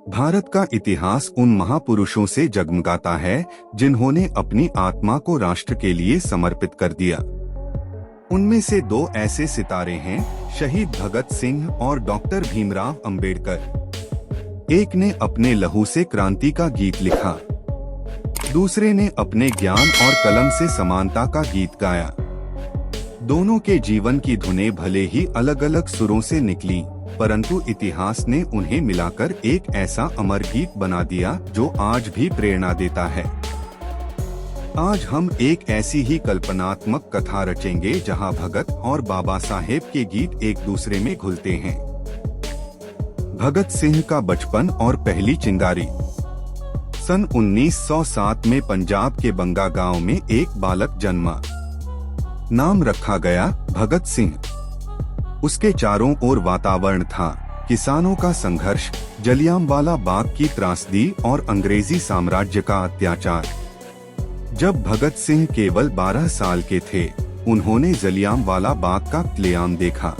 भारत का इतिहास उन महापुरुषों से जगमगाता है जिन्होंने अपनी आत्मा को राष्ट्र के लिए समर्पित कर दिया। उनमें से दो ऐसे सितारे हैं, शहीद भगत सिंह और डॉक्टर भीमराव अंबेडकर। एक ने अपने लहू से क्रांति का गीत लिखा, दूसरे ने अपने ज्ञान और कलम से समानता का गीत गाया। दोनों के जीवन की धुनें भले ही अलग अलग सुरों से निकली, परंतु इतिहास ने उन्हें मिलाकर एक ऐसा अमर गीत बना दिया जो आज भी प्रेरणा देता है। आज हम एक ऐसी ही कल्पनात्मक कथा रचेंगे जहां भगत और बाबा साहेब के गीत एक दूसरे में घुलते हैं। भगत सिंह का बचपन और पहली चिंगारी। सन 1907 में पंजाब के बंगा गांव में एक बालक जन्मा। नाम रखा गया भगत सिंह। उसके चारों ओर वातावरण था, किसानों का संघर्ष, जलियांवाला बाग की त्रासदी और अंग्रेजी साम्राज्य का अत्याचार। जब भगत सिंह केवल 12 साल के थे, उन्होंने जलियांवाला बाग का कत्लेआम देखा।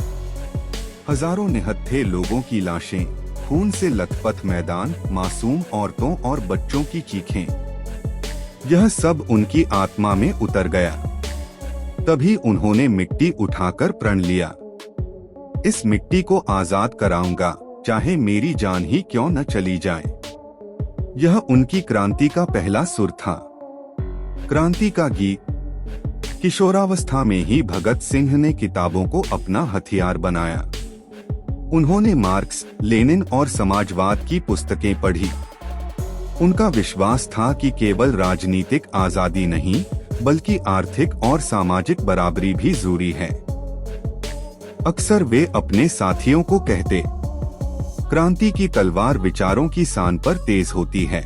हजारों निहत्थे लोगों की लाशें, खून से लथपथ मैदान, मासूम औरतों और बच्चों की चीखें, यह सब उनकी आत्मा में उतर गया। तभी उन्होंने मिट्टी उठाकर प्रण लिया, इस मिट्टी को आजाद कराऊंगा, चाहे मेरी जान ही क्यों न चली जाए। यह उनकी क्रांति का पहला सुर था। क्रांति का गीत। किशोरावस्था में ही भगत सिंह ने किताबों को अपना हथियार बनाया। उन्होंने मार्क्स, लेनिन और समाजवाद की पुस्तकें पढ़ी। उनका विश्वास था कि केवल राजनीतिक आजादी नहीं, बल्कि आर्थिक और सामाजिक बराबरी भी जरूरी है। अक्सर वे अपने साथियों को कहते, क्रांति की तलवार विचारों की सान पर तेज होती है।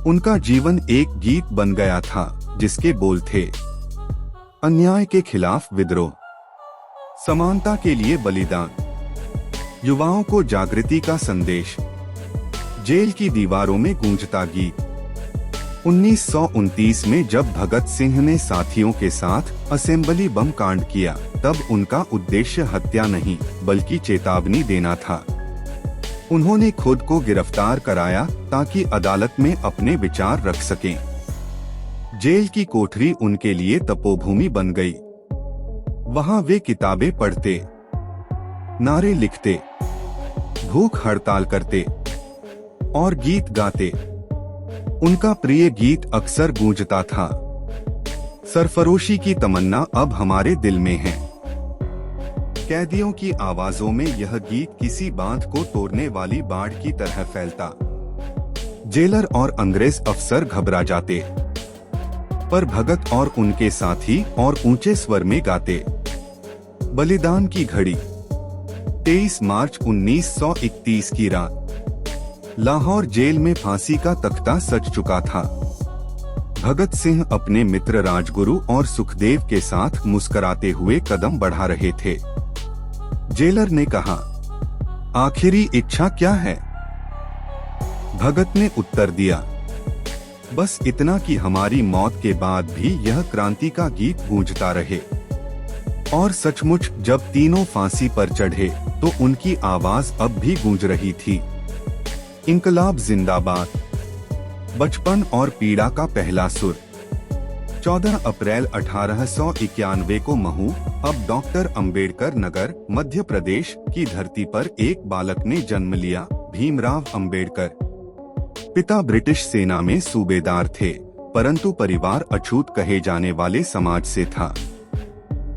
उनका जीवन एक गीत बन गया था, जिसके बोल थे, अन्याय के खिलाफ विद्रोह, समानता के लिए बलिदान, युवाओं को जागृति का संदेश। जेल की दीवारों में गूंजता गीत। 1929 में जब भगत सिंह ने साथियों के साथ असेंबली बम कांड किया, तब उनका उद्देश्य हत्या नहीं, बल्कि चेतावनी देना था। उन्होंने खुद को गिरफ्तार कराया ताकि अदालत में अपने विचार रख सकें। जेल की कोठरी उनके लिए तपोभूमि बन गई। वहां वे किताबें पढ़ते, नारे लिखते, भूख हड़ताल करते और गीत गाते। उनका प्रिय गीत अक्सर गूंजता था, सरफरोशी की तमन्ना अब हमारे दिल में है। कैदियों की आवाजों में यह गीत किसी बांध को तोड़ने वाली बाढ़ की तरह फैलता। जेलर और अंग्रेज अफसर घबरा जाते, पर भगत और उनके साथी और ऊंचे स्वर में गाते। बलिदान की घड़ी। 23 मार्च 1931 की रात लाहौर जेल में फांसी का तख्ता सज चुका था। भगत सिंह अपने मित्र राजगुरु और सुखदेव के साथ मुस्कुराते हुए कदम बढ़ा रहे थे। जेलर ने कहा, आखिरी इच्छा क्या है? भगत ने उत्तर दिया, बस इतना कि हमारी मौत के बाद भी यह क्रांति का गीत गूंजता रहे। और सचमुच जब तीनों फांसी पर चढ़े तो उनकी आवाज अब भी गूंज रही थी, इंकलाब जिंदाबाद। बचपन और पीड़ा का पहला सुर। 14 अप्रैल 1891 को महू, अब डॉक्टर अंबेडकर नगर, मध्य प्रदेश की धरती पर एक बालक ने जन्म लिया, भीमराव अंबेडकर। पिता ब्रिटिश सेना में सूबेदार थे, परंतु परिवार अछूत कहे जाने वाले समाज से था।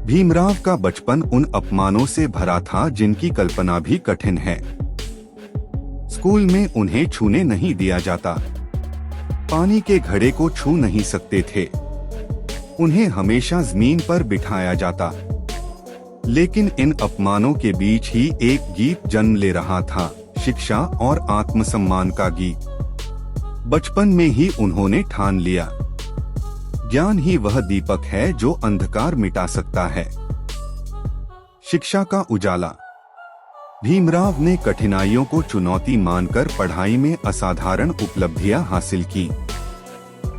भीमराव का बचपन उन अपमानों से भरा था जिनकी कल्पना भी कठिन है। स्कूल में उन्हें छूने नहीं दिया जाता, पानी के घड़े को छू नहीं सकते थे, उन्हें हमेशा जमीन पर बिठाया जाता। लेकिन इन अपमानों के बीच ही एक गीत जन्म ले रहा था, शिक्षा और आत्मसम्मान का गीत। बचपन में ही उन्होंने ठान लिया, ज्ञान ही वह दीपक है जो अंधकार मिटा सकता है। शिक्षा का उजाला। भीमराव ने कठिनाइयों को चुनौती मानकर पढ़ाई में असाधारण उपलब्धियां हासिल की।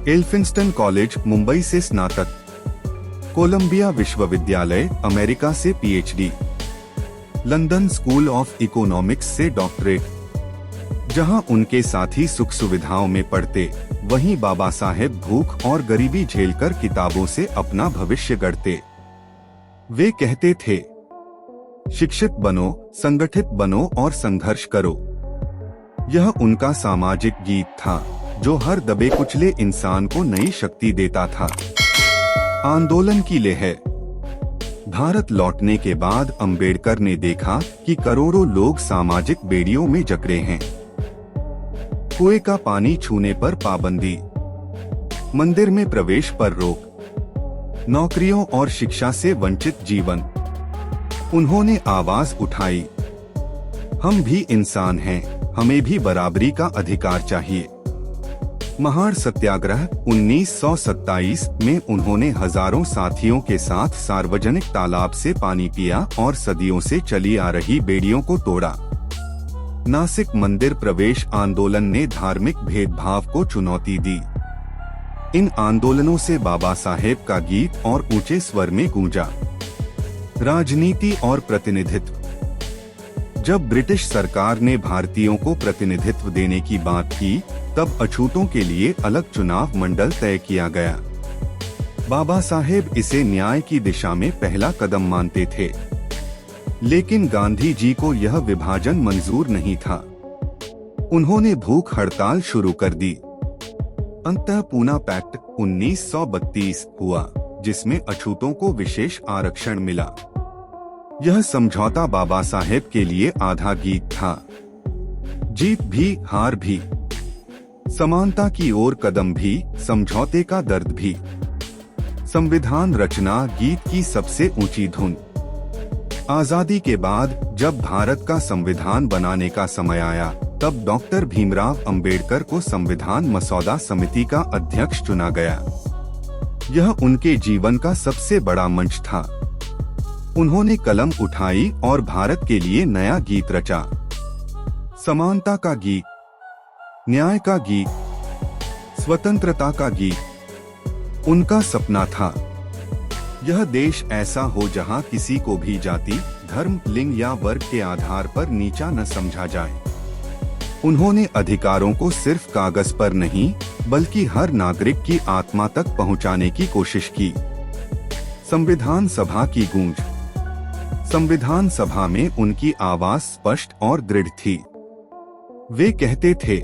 एल्फिंस्टन कॉलेज, मुंबई से स्नातक, कोलंबिया विश्वविद्यालय, अमेरिका से PhD, London school of economics से डॉक्टरेट, जहां उनके साथी सुख सुविधाओं में पढ़ते, वहीं बाबा साहेब भूख और गरीबी झेलकर किताबों से अपना भविष्य गढ़ते। वे कहते थे, शिक्षित बनो, संगठित बनो और संघर्ष करो। यह उनका सामाजिक गीत था, जो हर दबे कुचले इंसान को नई शक्ति देता था। आंदोलन की लहर। भारत लौटने के अंबेडकर अंबेडकर ने देखा कि करोड़ों लोग सामाजिक बेड़ियों में जकड़े हैं। कुएं का पानी छूने पर पाबंदी, मंदिर में प्रवेश पर रोक, नौकरियों और शिक्षा से वंचित जीवन। उन्होंने आवाज उठाई, हम भी इंसान हैं, हमें भी बराबरी का अधिकार चाहिए। महाड़ सत्याग्रह 1927 में उन्होंने हजारों साथियों के साथ सार्वजनिक तालाब से पानी पिया और सदियों से चली आ रही बेड़ियों को तोड़ा। नासिक मंदिर प्रवेश आंदोलन ने धार्मिक भेदभाव को चुनौती दी। इन आंदोलनों से बाबा साहेब का गीत और ऊंचे स्वर में गूंजा। राजनीति और प्रतिनिधित्व। जब ब्रिटिश सरकार ने भारतीयों को प्रतिनिधित्व देने की बात की, तब अछूतों के लिए अलग चुनाव मंडल तय किया गया। बाबा साहेब इसे न्याय की दिशा में पहला कदम मानते थे, लेकिन गांधी जी को यह विभाजन मंजूर नहीं था। उन्होंने भूख हड़ताल शुरू कर दी। अंततः पूना पैक्ट 1932 हुआ, जिसमें अछूतों को विशेष आरक्षण मिला। यह समझौता बाबा साहेब के लिए आधा गीत था, जीत भी हार भी, समानता की ओर कदम भी, समझौते का दर्द भी। संविधान रचना गीत की सबसे ऊंची धुन। आजादी के बाद जब भारत का संविधान बनाने का समय आया, तब डॉक्टर भीमराव अंबेडकर को संविधान मसौदा समिति का अध्यक्ष चुना गया। यह उनके जीवन का सबसे बड़ा मंच था। उन्होंने कलम उठाई और भारत के लिए नया गीत रचा। समानता का गीत, न्याय का गीत, स्वतंत्रता का गीत उनका सपना था। यह देश ऐसा हो जहां किसी को भी जाति, धर्म, लिंग या वर्ग के आधार पर नीचा न समझा जाए। उन्होंने अधिकारों को सिर्फ कागज पर नहीं, बल्कि हर नागरिक की आत्मा तक पहुंचाने की कोशिश की। संविधान सभा की गूंज। संविधान सभा में उनकी आवाज स्पष्ट और दृढ़ थी। वे कहते थे,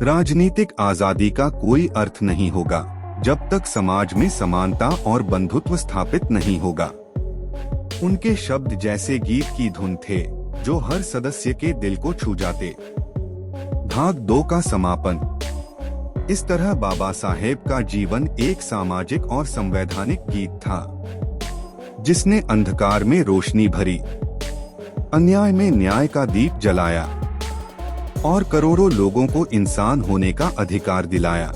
राजनीतिक आजादी का कोई अर्थ नहीं होगा जब तक समाज में समानता और बंधुत्व स्थापित नहीं होगा। उनके शब्द जैसे गीत की धुन थे, जो हर सदस्य के दिल को छू जाते। भाग 2 का समापन। इस तरह बाबा साहेब का जीवन एक सामाजिक और संवैधानिक गीत था, जिसने अंधकार में रोशनी भरी, अन्याय में न्याय का दीप जलाया और करोड़ों लोगों को इंसान होने का अधिकार दिलाया।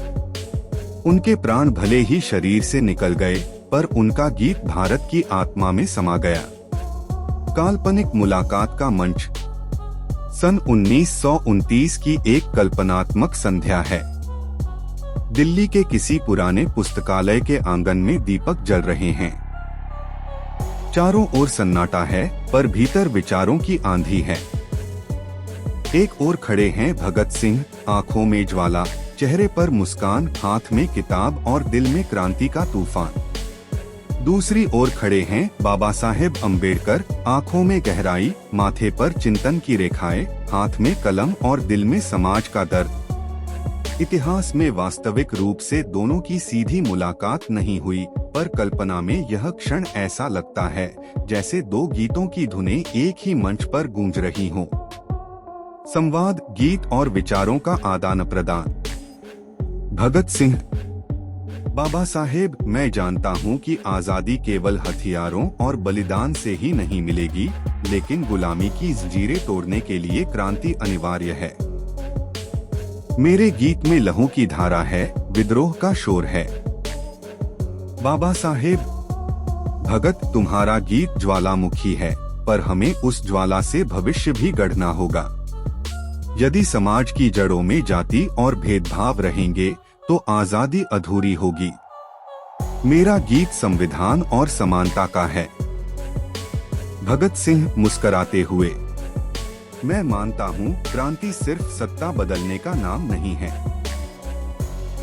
उनके प्राण भले ही शरीर से निकल गए, पर उनका गीत भारत की आत्मा में समा गया। काल्पनिक मुलाकात का मंच। सन 1929 की एक कल्पनात्मक संध्या है। दिल्ली के किसी पुराने पुस्तकालय के आंगन में दीपक जल रहे हैं। चारों ओर सन्नाटा है, पर भीतर विचारों की आंधी है। एक ओर खड़े हैं भगत सिंह, आंखों में ज्वाला, चेहरे पर मुस्कान, हाथ में किताब और दिल में क्रांति का तूफान। दूसरी ओर खड़े हैं बाबा साहेब अंबेडकर, आंखों में गहराई, माथे पर चिंतन की रेखाएं, हाथ में कलम और दिल में समाज का दर्द। इतिहास में वास्तविक रूप से दोनों की सीधी मुलाकात नहीं हुई, पर कल्पना में यह क्षण ऐसा लगता है जैसे दो गीतों की धुनें एक ही मंच पर गूंज रही हों। संवाद, गीत और विचारों का आदान प्रदान। भगत सिंह। बाबा साहेब, मैं जानता हूँ कि आजादी केवल हथियारों और बलिदान से ही नहीं मिलेगी, लेकिन गुलामी की जंजीरें तोड़ने के लिए क्रांति अनिवार्य है। मेरे गीत में लहू की धारा है, विद्रोह का शोर है। बाबा साहेब। भगत, तुम्हारा गीत ज्वालामुखी है, पर हमें उस ज्वाला से भविष्य भी गढ़ना होगा। यदि समाज की जड़ों में जाति और भेदभाव रहेंगे, तो आजादी अधूरी होगी। मेरा गीत संविधान और समानता का है। भगत सिंह मुस्कराते हुए। मैं मानता हूँ क्रांति सिर्फ सत्ता बदलने का नाम नहीं है,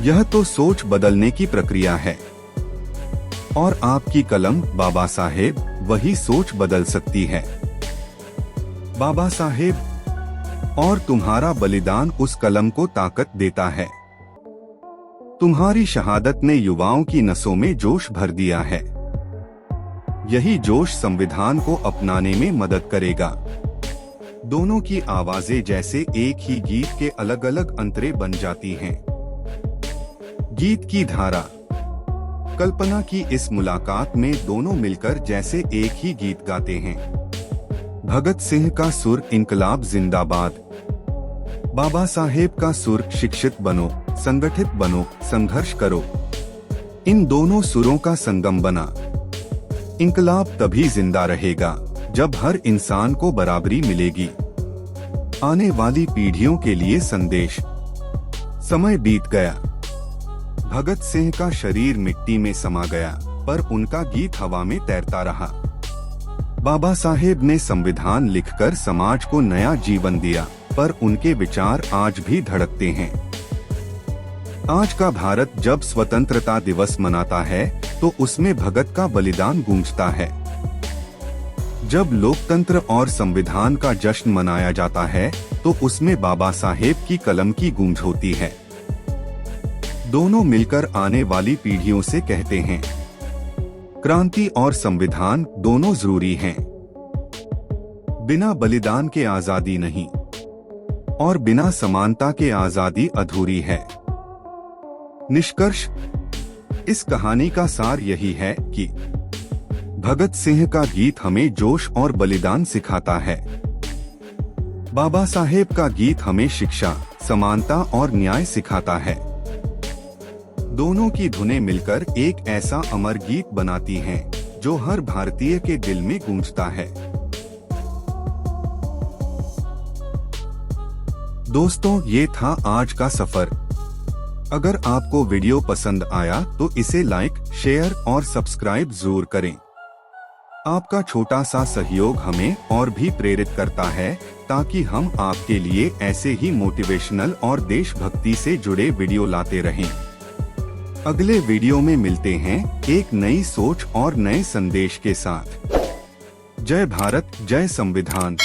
यह तो सोच बदलने की प्रक्रिया है। और आपकी कलम बाबा साहेब वही सोच बदल सकती है। बाबा साहेब, और तुम्हारा बलिदान उस कलम को ताकत देता है। तुम्हारी शहादत ने युवाओं की नसों में जोश भर दिया है। यही जोश संविधान को अपनाने में मदद करेगा। दोनों की आवाजें जैसे एक ही गीत के अलग अलग अंतरे बन जाती हैं। गीत की धारा। कल्पना की इस मुलाकात में दोनों मिलकर जैसे एक ही गीत गाते हैं। भगत सिंह का सुर इनकलाब जिंदाबाद, बाबा साहेब का सुर शिक्षित बनो, संगठित बनो, संघर्ष करो। इन दोनों सुरों का संगम बना। इनकलाब तभी जिंदा रहेगा जब हर इंसान को बराबरी मिलेगी। आने वाली पीढ़ियों के लिए संदेश। समय बीत गया, भगत सिंह का शरीर मिट्टी में समा गया, पर उनका गीत हवा में तैरता रहा। बाबा साहेब ने संविधान लिखकर समाज को नया जीवन दिया, पर उनके विचार आज भी धड़कते हैं। आज का भारत जब स्वतंत्रता दिवस मनाता है तो उसमें भगत का बलिदान गूंजता है। जब लोकतंत्र और संविधान का जश्न मनाया जाता है तो उसमें बाबा साहेब की कलम की गूंज होती है। दोनों मिलकर आने वाली पीढ़ियों से कहते हैं, क्रांति और संविधान दोनों जरूरी हैं। बिना बलिदान के आजादी नहीं, और बिना समानता के आजादी अधूरी है। निष्कर्ष, इस कहानी का सार यही है कि भगत सिंह का गीत हमें जोश और बलिदान सिखाता है। बाबा साहेब का गीत हमें शिक्षा, समानता और न्याय सिखाता है। दोनों की धुनें मिलकर एक ऐसा अमर गीत बनाती हैं जो हर भारतीय के दिल में गूंजता है। दोस्तों, ये था आज का सफर। अगर आपको वीडियो पसंद आया तो इसे लाइक, शेयर और सब्सक्राइब जरूर करें। आपका छोटा सा सहयोग हमें और भी प्रेरित करता है ताकि हम आपके लिए ऐसे ही मोटिवेशनल और देशभक्ति से जुड़े वीडियो लाते रहें। अगले वीडियो में मिलते हैं एक नई सोच और नए संदेश के साथ। जय भारत, जय संविधान।